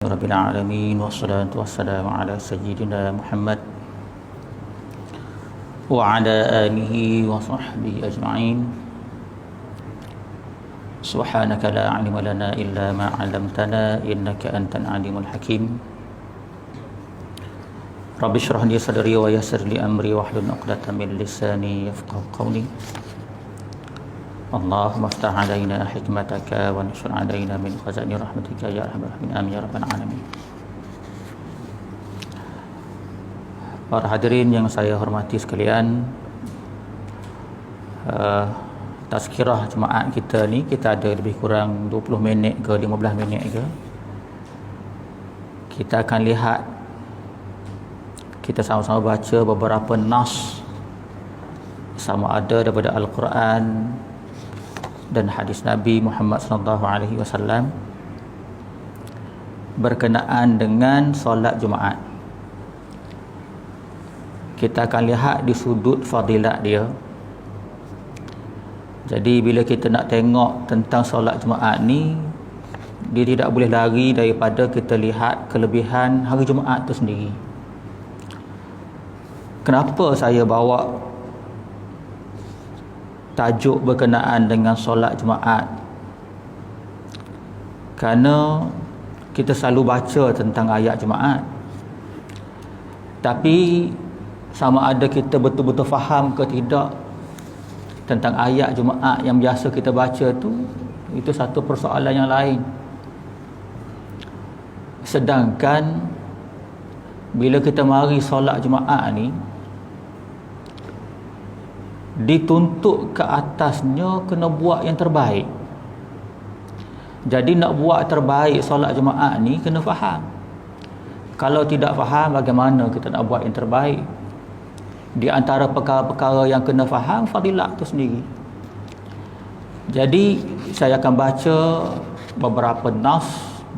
Rabbil alamin wassalatu wassalamu ala sayyidina Muhammad wa ala alihi wa sahbihi ajma'in. Subhanaka la ilma lana illa ma 'allamtana innaka antal alimul hakim. Rabbi shrah li sadri wa yassir li amri wahlul 'uqdatam min lisani yafqahu qawli. Allahumma aftah alaina hikmataka wa nashur alaina min khazani rahmatika ya arhamar rahimin amin ya rabbal alamin. Para hadirin yang saya hormati sekalian, tazkirah jemaat kita ni kita ada lebih kurang 20 minit ke 15 minit ke. Kita akan lihat, kita sama-sama baca beberapa nas sama ada daripada Al-Quran dan hadis Nabi Muhammad sallallahu alaihi wasallam berkenaan dengan solat Jumaat. Kita akan lihat di sudut fadilat dia. Jadi bila kita nak tengok tentang solat Jumaat ni, dia tidak boleh lari daripada kita lihat kelebihan hari Jumaat tu sendiri. Kenapa saya bawa tajuk berkenaan dengan solat Jumaat? Kerana kita selalu baca tentang ayat Jumaat, tapi sama ada kita betul-betul faham ke tidak tentang ayat Jumaat yang biasa kita baca tu, itu satu persoalan yang lain. Sedangkan bila kita mari solat Jumaat ni, dituntut ke atasnya kena buat yang terbaik. Jadi nak buat terbaik solat Jumaat ni kena faham. Kalau tidak faham, bagaimana kita nak buat yang terbaik? Di antara perkara-perkara yang kena faham fadilat tu sendiri. Jadi saya akan baca beberapa nas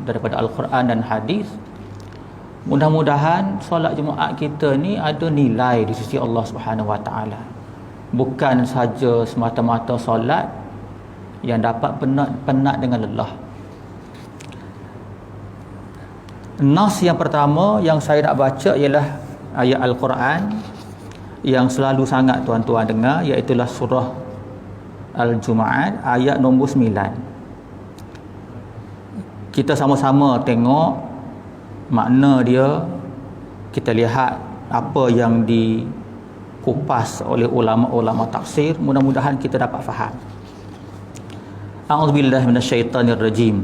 daripada Al-Quran dan hadis. Mudah-mudahan solat Jumaat kita ni ada nilai di sisi Allah Subhanahu Wa Taala. Bukan saja semata-mata solat yang dapat penat dengan lelah. Nas yang pertama yang saya nak baca ialah ayat Al-Quran yang selalu sangat tuan-tuan dengar, iaitulah surah Al-Jumaat ayat nombor 9. Kita sama-sama tengok makna dia, kita lihat apa yang dikupas oleh ulama-ulama tafsir. Mudah-mudahan kita dapat faham. A'udzubillahi minasyaitonirrajim.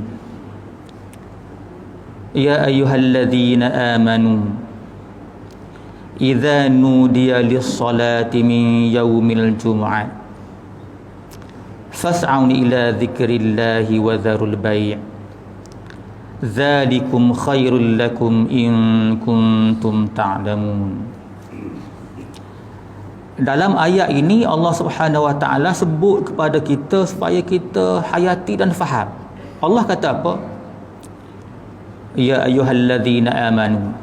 Ya ayyuhalladzina amanu idza nudiya lis-salati min yaumil jumu'ah fas'au ila dzikrillahi wa dzarul bai'. Dzalikum khairul lakum in kuntum ta'lamun. Dalam ayat ini Allah Subhanahu Wa Taala sebut kepada kita supaya kita hayati dan faham. Allah kata apa? Ya ayyuhalladzina amanu,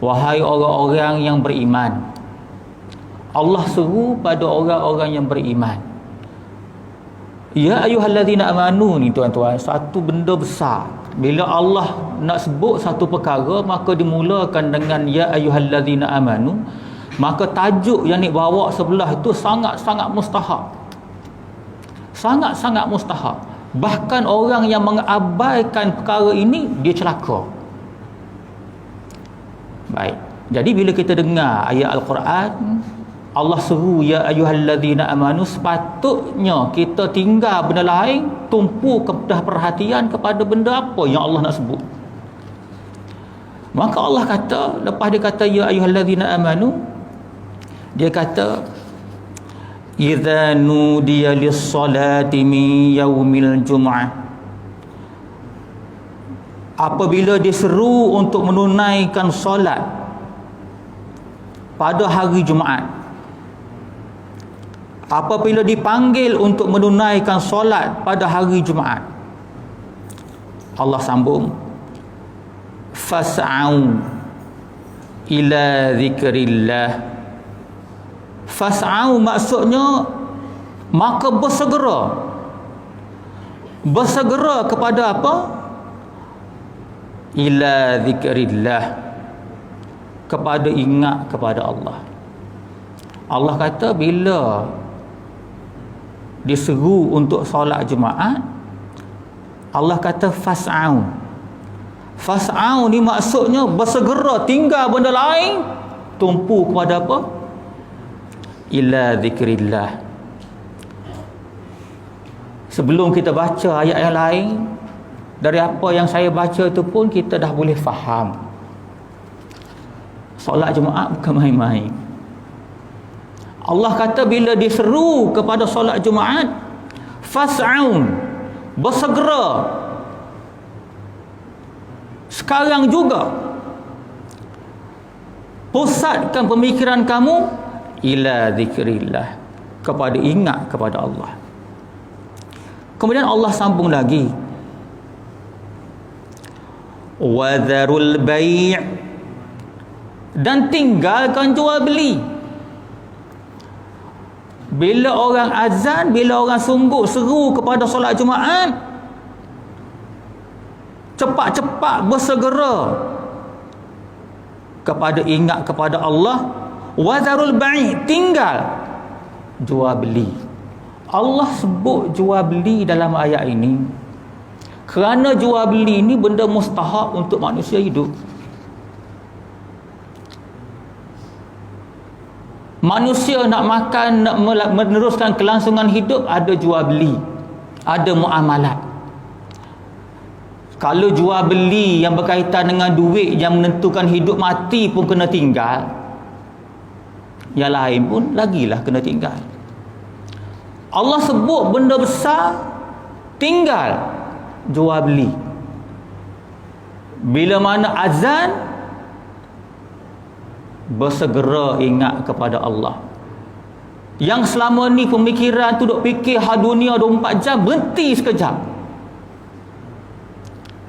wahai orang-orang yang beriman. Allah seru pada orang-orang yang beriman. Ya ayyuhalladzina amanu ni tuan-tuan, satu benda besar. Bila Allah nak sebut satu perkara, maka dimulakan dengan ya ayyuhalladzina amanu. Maka tajuk yang dibawa sebelah itu sangat-sangat mustahab. Sangat-sangat mustahab. Bahkan orang yang mengabaikan perkara ini, dia celaka. Baik. Jadi bila kita dengar ayat Al-Quran, Allah seru ya ayyuhalladzina amanu, sepatutnya kita tinggal benda lain, tumpu kepada perhatian kepada benda apa yang Allah nak sebut. Maka Allah kata, lepas dia kata ya ayyuhalladzina amanu, dia kata idza nudiya lis-salati min yaumil jumu'ah, apabila diseru untuk menunaikan solat pada hari Jumaat, apabila dipanggil untuk menunaikan solat pada hari Jumaat, Allah sambung fas'au ila zikrillah. Fas'au maksudnya maka bersegera kepada apa? ila zikrillah, kepada ingat kepada Allah. Allah kata bila diseru untuk solat Jumaat, Allah kata fas'au. Fas'au ni maksudnya bersegera, tinggal benda lain, tumpu kepada apa? Ila zikrillah. Sebelum kita baca ayat yang lain, dari apa yang saya baca itu pun kita dah boleh faham solat Jumaat bukan main-main. Allah kata bila diseru kepada solat Jumaat, fas'aun, bersegera sekarang juga, pusatkan pemikiran kamu ila zikrillah, kepada ingat kepada Allah. Kemudian Allah sambung lagi, wadharul bai', dan tinggalkan jual beli. Bila orang azan, bila orang sungguh seru kepada solat Jumaat, cepat-cepat bersegera kepada ingat kepada Allah. Wadharul bai', tinggal jual beli. Allah sebut jual beli dalam ayat ini kerana jual beli ini benda mustahak untuk manusia hidup. Manusia nak makan, nak meneruskan kelangsungan hidup, ada jual beli, ada muamalat. Kalau jual beli yang berkaitan dengan duit yang menentukan hidup mati pun kena tinggal, yang lain pun lagilah kena tinggal. Allah sebut benda besar, tinggal jual beli. Bila mana azan, bersegera ingat kepada Allah. Yang selama ni pemikiran tu duk fikir hal dunia 24 jam, berhenti sekejap.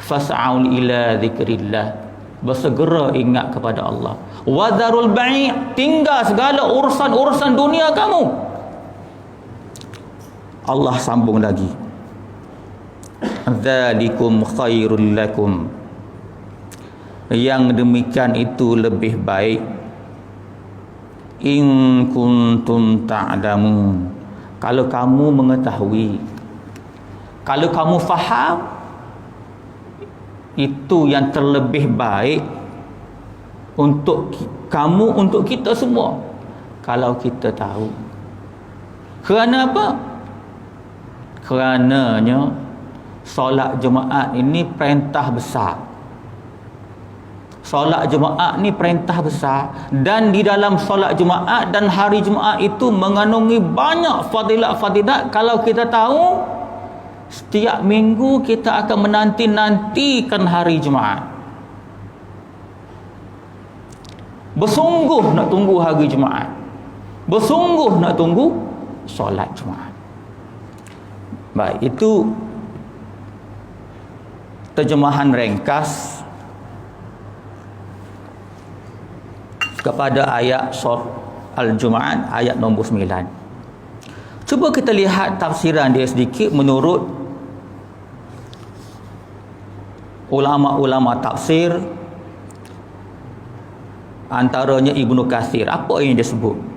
Fas'aun ila zikrillah, bersegera ingat kepada Allah. Wadharul bai', tinggal segala urusan-urusan dunia kamu. Allah sambung lagi, dzalikum khairul lakum, yang demikian itu lebih baik, in kuntum ta'lamun, kalau kamu mengetahui, kalau kamu faham, itu yang terlebih baik untuk kamu, untuk kita semua, kalau kita tahu. Kerana apa? Kerananya solat Jumaat ini perintah besar. Solat Jumaat ni perintah besar, dan di dalam solat Jumaat dan hari Jumaat itu mengandungi banyak fadilat-fadilat. Kalau kita tahu, setiap minggu kita akan menanti-nantikan hari Jumaat, bersungguh nak tunggu hari Jumaat, bersungguh nak tunggu solat Jumaat. Baik, itu terjemahan ringkas kepada ayat surat Al-Jumaat ayat nombor 9. Cuba kita lihat tafsiran dia sedikit menurut ulama-ulama tafsir, antaranya Ibnu Katsir. Apa yang dia sebut?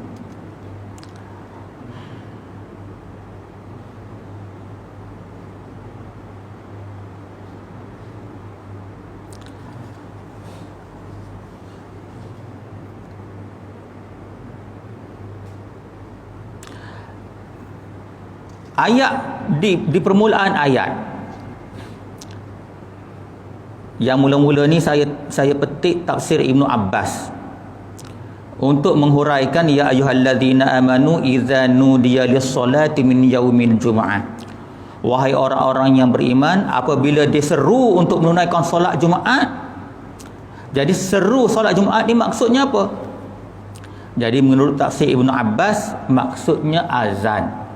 Ayat di permulaan ayat yang mula-mula ni saya petik tafsir Ibnu Abbas untuk menghuraikan, ya ayyuhallazina amanu idza nudiya lis-salati min yaumil jumu'ah, wahai orang-orang yang beriman, apabila diseru untuk menunaikan solat Jumaat. Jadi seru solat Jumaat ni maksudnya apa? Jadi menurut tafsir Ibnu Abbas, maksudnya azan.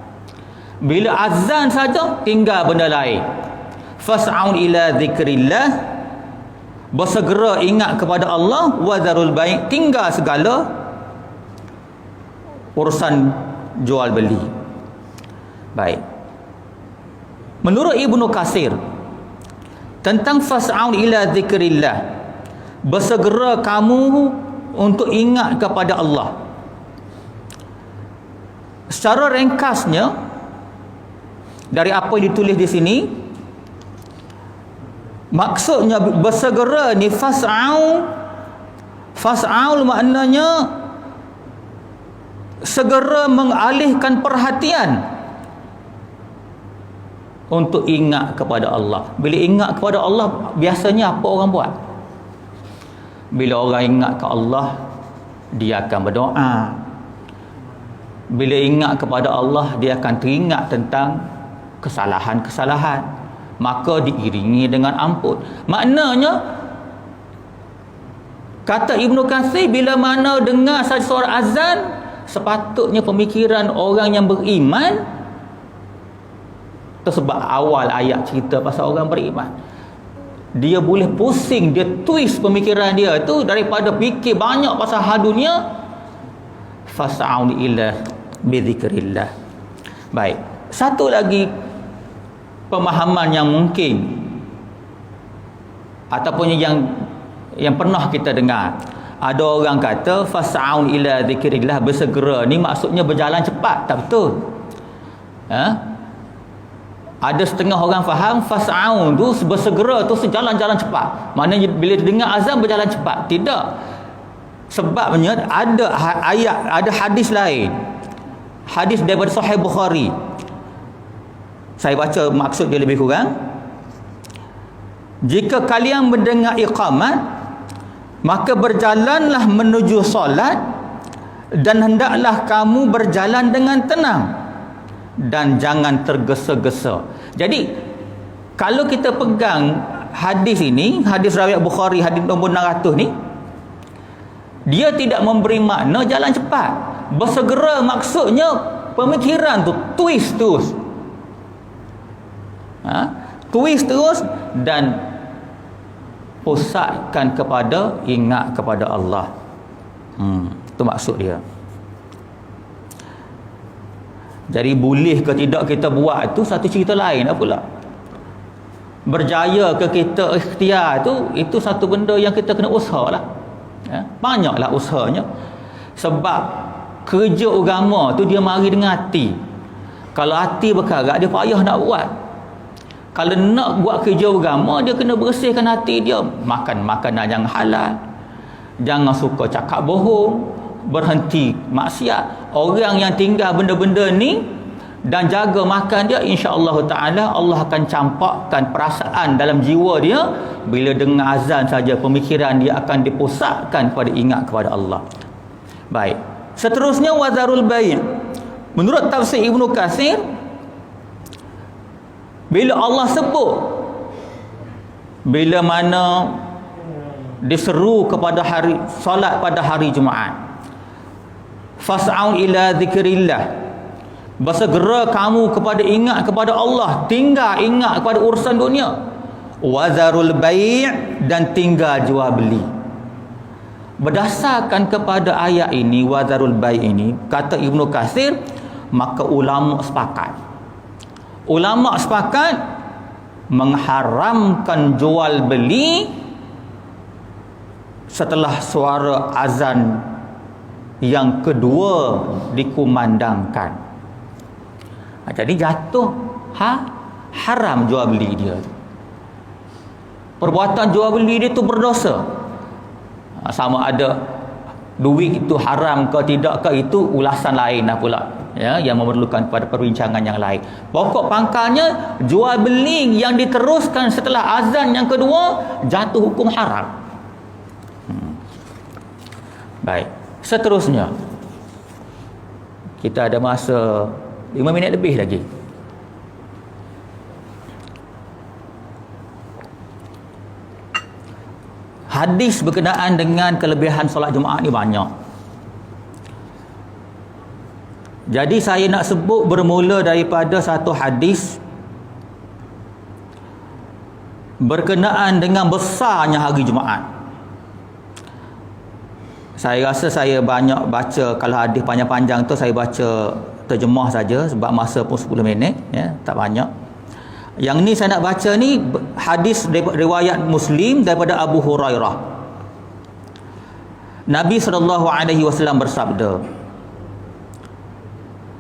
Bila azan saja, tinggal benda lain. Fas'aun ila zikrillah, bersegera ingat kepada Allah. Wadharul bai', tinggal segala urusan jual beli. Baik, menurut Ibnu Katsir, tentang fas'au ila zikrillah, bersegera kamu untuk ingat kepada Allah. Secara ringkasnya dari apa yang ditulis di sini, maksudnya bersegera ni fas'au maknanya segera mengalihkan perhatian untuk ingat kepada Allah. Bila ingat kepada Allah, biasanya apa orang buat? Bila orang ingat ke Allah, dia akan berdoa. Bila ingat kepada Allah, dia akan teringat tentang kesalahan-kesalahan, maka diiringi dengan ampun. Maknanya, kata Ibnu Katsir, bila mana dengar satu suara azan, sepatutnya pemikiran orang yang beriman, tersebab awal ayat cerita pasal orang beriman, dia boleh pusing, dia twist pemikiran dia tu daripada fikir banyak pasal hal dunia, fas'au ila bizikrillah. Baik, satu lagi pemahaman yang mungkin ataupun yang pernah kita dengar, ada orang kata fas'au ila zikrillah, bersegera ni maksudnya berjalan cepat. Tak betul. Ada setengah orang faham fas'au tu bersegera tu sejalan-jalan cepat, maknanya bila dengar azan berjalan cepat. Tidak. Sebabnya ada ayat, ada hadis lain, hadis daripada Sahih Bukhari. Saya baca maksud dia lebih kurang. Jika kalian mendengar iqamat, maka berjalanlah menuju solat, dan hendaklah kamu berjalan dengan tenang dan jangan tergesa-gesa. Jadi kalau kita pegang hadis ini, hadis riwayat Bukhari, hadis nombor 600 ni, dia tidak memberi makna jalan cepat. Bersegera maksudnya pemikiran tu twist terus, twist terus, dan pusatkan kepada ingat kepada Allah. Itu maksud dia. Jadi boleh ke tidak kita buat tu satu cerita lain dah pula. Berjaya ke kita ikhtiar tu, itu satu benda yang kita kena usahalah. Banyaklah usahanya. Sebab kerja agama tu dia mari dengan hati. Kalau hati berkarat, dia payah nak buat. Kalau nak buat kerja agama, dia kena bersihkan hati dia. Makan makanan yang halal, jangan suka cakap bohong, berhenti maksiat. Orang yang tinggal benda-benda ni dan jaga makan dia, insya-Allah taala Allah akan campakkan perasaan dalam jiwa dia. Bila dengar azan saja, pemikiran dia akan dipusatkan pada ingat kepada Allah. Baik, seterusnya wazarul bai'. Menurut tafsir Ibnu Katsir, bila Allah sebut bila mana diseru kepada hari solat pada hari Jumaat, fas'au ila zikrillah, bersegera kamu kepada ingat kepada Allah, tinggal ingat kepada urusan dunia. Wazarul bai', dan tinggal jual beli. Berdasarkan kepada ayat ini, wazarul bai' ini, kata Ibnu Katsir, maka ulama sepakat mengharamkan jual beli setelah suara azan yang kedua dikumandangkan. Jadi jatuh haram jual beli dia. Perbuatan jual beli dia tu berdosa. Sama ada duit itu haram ke tidak ke, itu ulasan lain lah pula, ya, yang memerlukan pada perbincangan yang lain. Pokok pangkalnya, jual beli yang diteruskan setelah azan yang kedua jatuh hukum haram. Baik, seterusnya kita ada masa 5 minit lebih lagi. Hadis berkenaan dengan kelebihan solat Jumaat ni banyak. Jadi saya nak sebut bermula daripada satu hadis berkenaan dengan besarnya hari Jumaat. Saya rasa saya banyak baca, kalau hadis panjang-panjang tu saya baca terjemah saja sebab masa pun 10 minit, ya, tak banyak. Yang ni saya nak baca ni hadis riwayat Muslim daripada Abu Hurairah. Nabi SAW bersabda,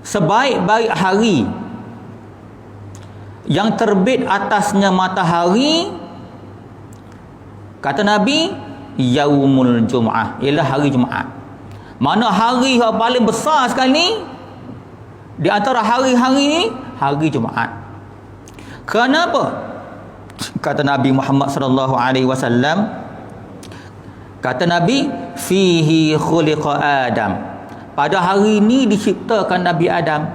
sebaik-baik hari yang terbit atasnya matahari, kata Nabi, yaumul Jum'ah, ialah hari Jumaat. Mana hari yang paling besar sekali di antara hari-hari ni, hari Jumaat. Kenapa? Kata Nabi Muhammad sallallahu alaihi wasallam, kata Nabi, fihi khuliqa Adam, pada hari ini diciptakan Nabi Adam.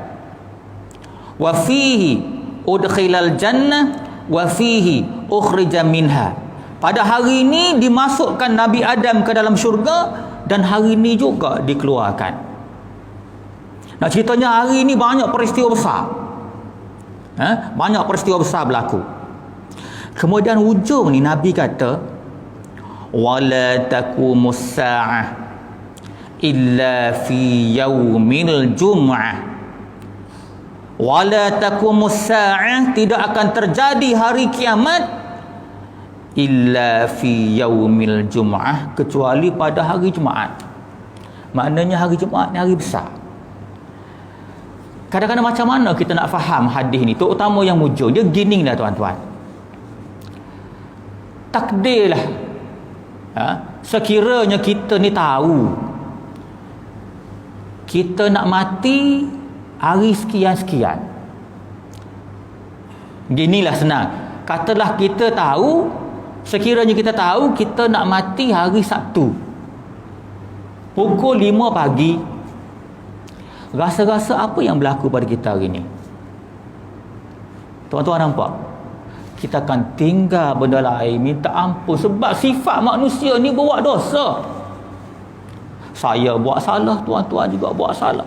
Wa fihi udkhilal jannah wa fihi ukhrija minha, pada hari ini dimasukkan Nabi Adam ke dalam syurga dan hari ini juga dikeluarkan. Nak ceritanya hari ini banyak peristiwa besar. Banyak peristiwa besar berlaku. Kemudian hujung ni Nabi kata, wala taqumus sa'ah illa fi yaumil jum'ah. Wala taqumus sa'ah, tidak akan terjadi hari kiamat illa fi yaumil jum'ah, kecuali pada hari Jumaat. Maknanya hari Jumaat ni hari besar. Kadang-kadang macam mana kita nak faham hadis ni, terutama yang hujung dia gini lah tuan-tuan. Takdir lah, sekiranya kita ni tahu kita nak mati hari sekian-sekian, ginilah senang, katalah kita tahu, sekiranya kita tahu kita nak mati hari Sabtu pukul 5 pagi, rasa-rasa apa yang berlaku pada kita hari ni? Tuan-tuan nampak? Kita akan tinggal benda lain, minta ampun, sebab sifat manusia ni buat dosa. Saya buat salah, tuan-tuan juga buat salah.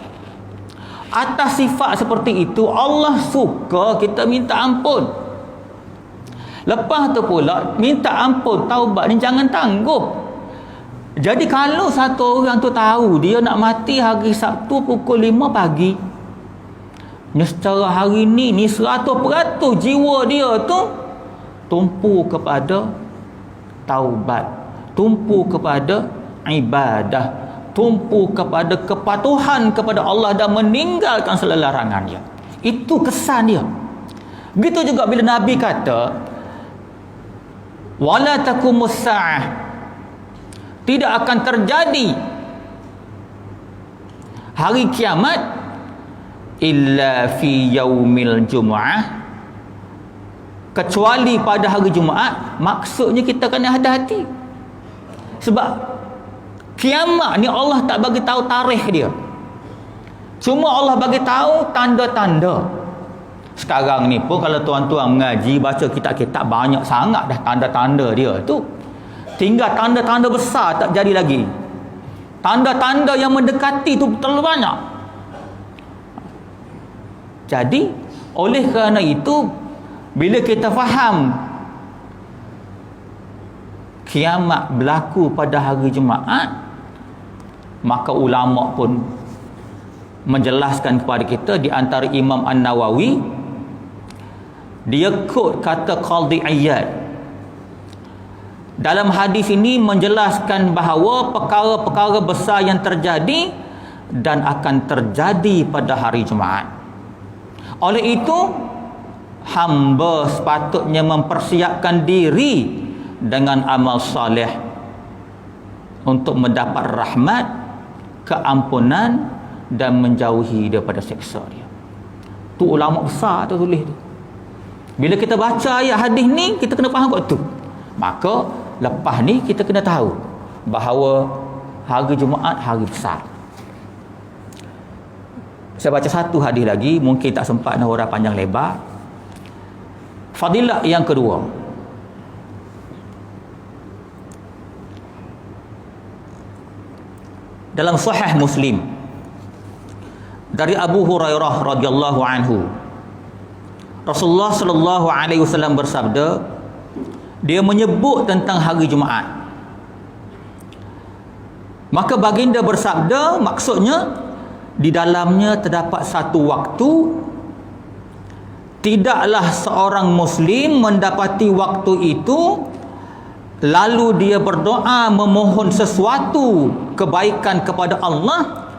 Atas sifat seperti itu Allah suka kita minta ampun. Lepas tu pula minta ampun, taubat ni jangan tangguh. Jadi kalau satu orang tu tahu dia nak mati hari Sabtu pukul 5 pagi, secara hari ni 100% jiwa dia tu tumpu kepada taubat, tumpu kepada ibadah, tumpu kepada kepatuhan kepada Allah dan meninggalkan segala larangannya. Itu kesan dia. Begitu juga bila Nabi kata wala taqumus sa'ah, tidak akan terjadi hari kiamat illa fi yaumil jum'ah, kecuali pada hari Jumaat. Maksudnya kita kena hati-hati, sebab kiamat ni Allah tak bagi tahu tarikh dia, cuma Allah bagi tahu tanda-tanda. Sekarang ni pun kalau tuan-tuan mengaji, baca kitab-kitab, banyak sangat dah tanda-tanda dia tu. Tinggal tanda-tanda besar tak jadi lagi. Tanda-tanda yang mendekati tu terlalu banyak. Jadi oleh kerana itu, bila kita faham kiamat berlaku pada hari Jumaat, maka ulama pun menjelaskan kepada kita. Di antara Imam An-Nawawi, dia quote kata Qadhi Iyad dalam hadis ini, menjelaskan bahawa perkara-perkara besar yang terjadi dan akan terjadi pada hari Jumaat. Oleh itu, hamba sepatutnya mempersiapkan diri dengan amal saleh untuk mendapat rahmat, keampunan dan menjauhi daripada seksa dia. Tu ulama besar tu tulis tu. Bila kita baca ayat hadis ni, kita kena faham kat tu. Maka lepas ni kita kena tahu bahawa hari Jumaat hari besar. Saya baca satu hadis lagi, mungkin tak sempat nak huraikan panjang lebar. Fadilah yang kedua, dalam Sahih Muslim dari Abu Hurairah radhiyallahu anhu, Rasulullah sallallahu alaihi wasallam bersabda, dia menyebut tentang hari Jumaat. Maka baginda bersabda, maksudnya di dalamnya terdapat satu waktu tidaklah seorang muslim mendapati waktu itu lalu dia berdoa memohon sesuatu kebaikan kepada Allah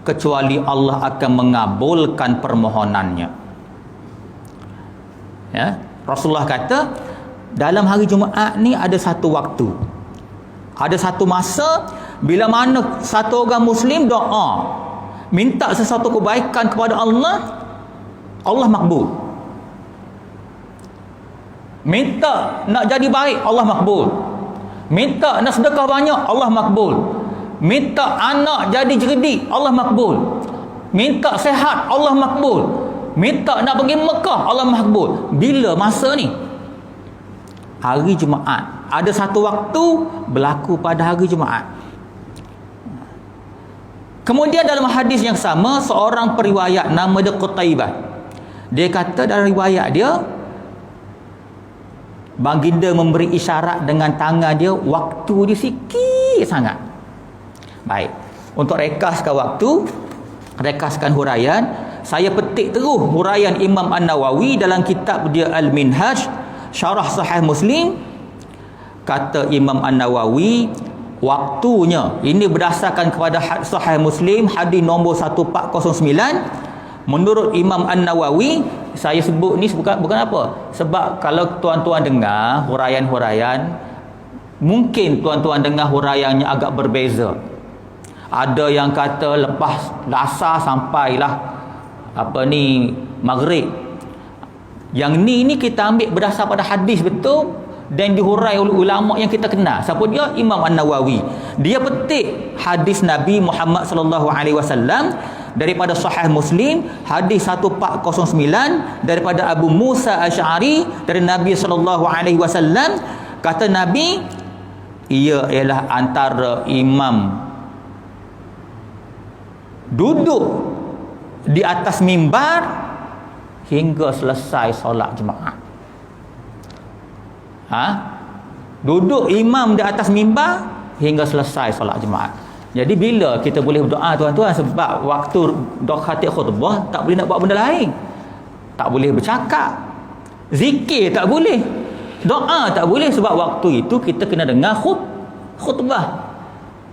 kecuali Allah akan mengabulkan permohonannya. Ya, Rasulullah kata dalam hari Jumaat ni ada satu waktu, ada satu masa bila mana satu orang muslim doa minta sesuatu kebaikan kepada Allah, Allah makbul. Minta nak jadi baik, Allah makbul. Minta nak sedekah banyak, Allah makbul. Minta anak jadi cerdik, Allah makbul. Minta sehat, Allah makbul. Minta nak pergi Mekah, Allah makbul. Bila masa ni? Hari Jumaat. Ada satu waktu berlaku pada hari Jumaat. Kemudian dalam hadis yang sama, seorang periwayat nama dia Qutaibah, dia kata dalam riwayat dia, baginda memberi isyarat dengan tangan dia, waktu dia sikit sangat. Baik, untuk rekaskan waktu, rekaskan huraian, saya petik terus huraian Imam An-Nawawi dalam kitab dia Al-Minhaj Syarah Sahih Muslim. Kata Imam An-Nawawi, waktunya ini berdasarkan kepada Sahih Muslim hadis nombor 1409. Menurut Imam An-Nawawi, saya sebut ni bukan apa, sebab kalau tuan-tuan dengar huraian-huraian, mungkin tuan-tuan dengar huraiannya agak berbeza. Ada yang kata lepas asar sampailah maghrib. Yang ni kita ambil berdasar pada hadis betul dan dihurai oleh ulama yang kita kenal. Siapa dia? Imam An-Nawawi. Dia petik hadis Nabi Muhammad sallallahu alaihi wasallam daripada Sahih Muslim hadis 1409 daripada Abu Musa Asy'ari dari Nabi sallallahu alaihi wasallam. Kata Nabi, ia ialah antara imam duduk di atas mimbar hingga selesai solat Jumaat. Duduk imam di atas mimbar hingga selesai solat Jumaat. Jadi bila kita boleh berdoa tuan-tuan? Sebab waktu khatib khutbah tak boleh nak buat benda lain. Tak boleh bercakap. Zikir tak boleh. Doa tak boleh, sebab waktu itu kita kena dengar khutbah.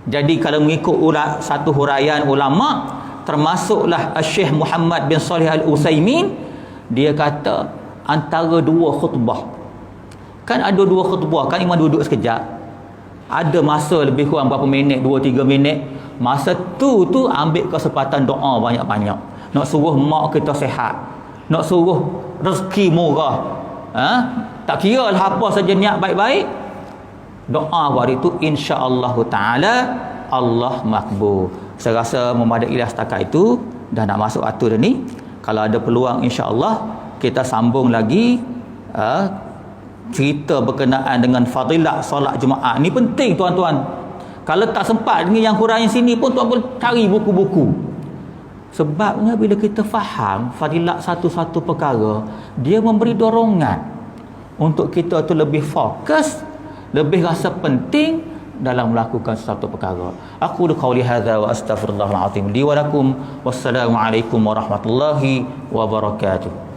Jadi kalau mengikut satu huraian ulama, termasuklah Syekh Muhammad bin Salih Al-Utsaimin, dia kata antara dua khutbah. Kan ada dua khutbah, kan imam duduk sekejap. Ada masa lebih kurang berapa minit, 2-3 minit. Masa tu ambil kesempatan doa banyak-banyak. Nak suruh mak kita sihat, nak suruh rezeki murah. Tak kira lah apa saja niat baik-baik. Doa hari itu insya-Allah taala Allah makbul. Saya rasa memadailah setakat itu, dah nak masuk atur ni. Kalau ada peluang insya-Allah kita sambung lagi cerita berkenaan dengan fadilat solat Jumaat. Ni penting tuan-tuan. Kalau tak sempat dengan yang huraian sini pun tuan boleh cari buku-buku. Sebabnya bila kita faham fadilat satu-satu perkara, dia memberi dorongan untuk kita tu lebih fokus, lebih rasa penting dalam melakukan sesuatu perkara. Aku qauli hadza wa astaghfirullahal azim li wa lakum. Wassalamualaikum warahmatullahi wabarakatuh.